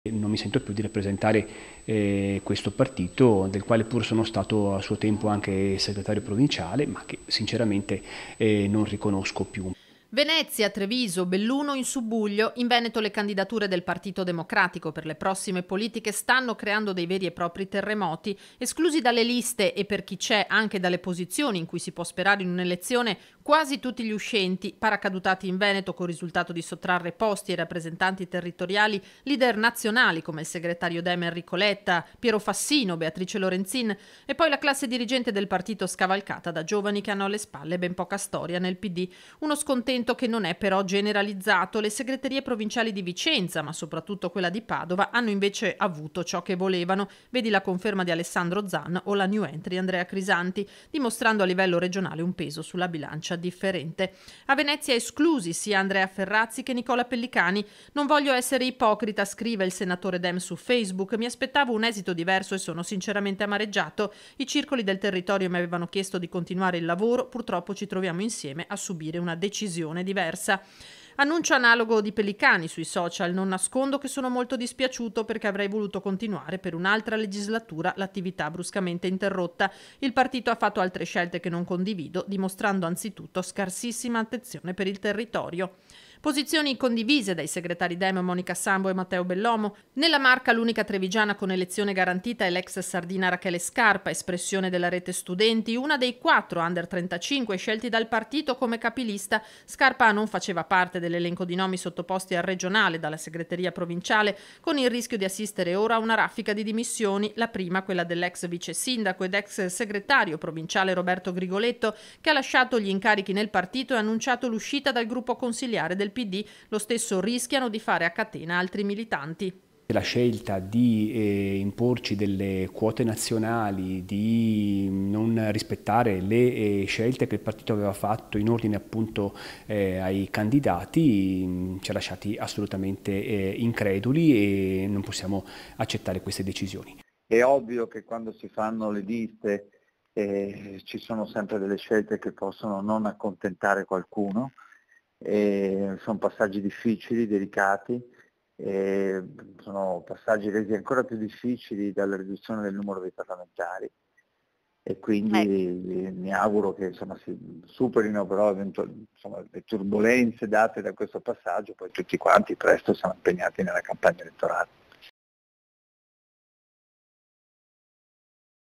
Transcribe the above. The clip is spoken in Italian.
Non mi sento più di rappresentare questo partito, del quale pur sono stato a suo tempo anche segretario provinciale, ma che sinceramente non riconosco più. Venezia, Treviso, Belluno in Subbuglio. In Veneto le candidature del Partito Democratico per le prossime politiche stanno creando dei veri e propri terremoti, esclusi dalle liste e per chi c'è anche dalle posizioni in cui si può sperare in un'elezione quasi tutti gli uscenti, paracadutati in Veneto col risultato di sottrarre posti ai rappresentanti territoriali, leader nazionali come il segretario Dem Enrico Letta, Piero Fassino, Beatrice Lorenzin e poi la classe dirigente del partito scavalcata da giovani che hanno alle spalle ben poca storia nel PD. Uno scontento che non è però generalizzato. Le segreterie provinciali di Vicenza, ma soprattutto quella di Padova, hanno invece avuto ciò che volevano. Vedi la conferma di Alessandro Zan o la new entry Andrea Crisanti, dimostrando a livello regionale un peso sulla bilancia differente. A Venezia esclusi sia Andrea Ferrazzi che Nicola Pellicani. Non voglio essere ipocrita, scrive il senatore Dem su Facebook. Mi aspettavo un esito diverso e sono sinceramente amareggiato. I circoli del territorio mi avevano chiesto di continuare il lavoro. Purtroppo ci troviamo insieme a subire una decisione diversa. Annuncio analogo di Pellicani sui social. Non nascondo che sono molto dispiaciuto perché avrei voluto continuare per un'altra legislatura l'attività bruscamente interrotta. Il partito ha fatto altre scelte che non condivido, dimostrando anzitutto scarsissima attenzione per il territorio. Posizioni condivise dai segretari Dem Monica Sambo e Matteo Bellomo. Nella Marca l'unica trevigiana con elezione garantita è l'ex sardina Rachele Scarpa, espressione della rete studenti, una dei 4 under 35 scelti dal partito come capilista. Scarpa non faceva parte dell'elenco di nomi sottoposti al regionale dalla segreteria provinciale, con il rischio di assistere ora a una raffica di dimissioni, la prima quella dell'ex vice sindaco ed ex segretario provinciale Roberto Grigoletto, che ha lasciato gli incarichi nel partito e ha annunciato l'uscita dal gruppo consiliare del PD. Lo stesso rischiano di fare a catena altri militanti. La scelta di imporci delle quote nazionali, di non rispettare le scelte che il partito aveva fatto in ordine appunto ai candidati ci ha lasciati assolutamente increduli e non possiamo accettare queste decisioni. È ovvio che quando si fanno le liste ci sono sempre delle scelte che possono non accontentare qualcuno, sono passaggi difficili, delicati, sono passaggi resi ancora più difficili dalla riduzione del numero dei parlamentari e quindi mi auguro che insomma, si superino però insomma, le turbulenze date da questo passaggio, poi tutti quanti presto siamo impegnati nella campagna elettorale.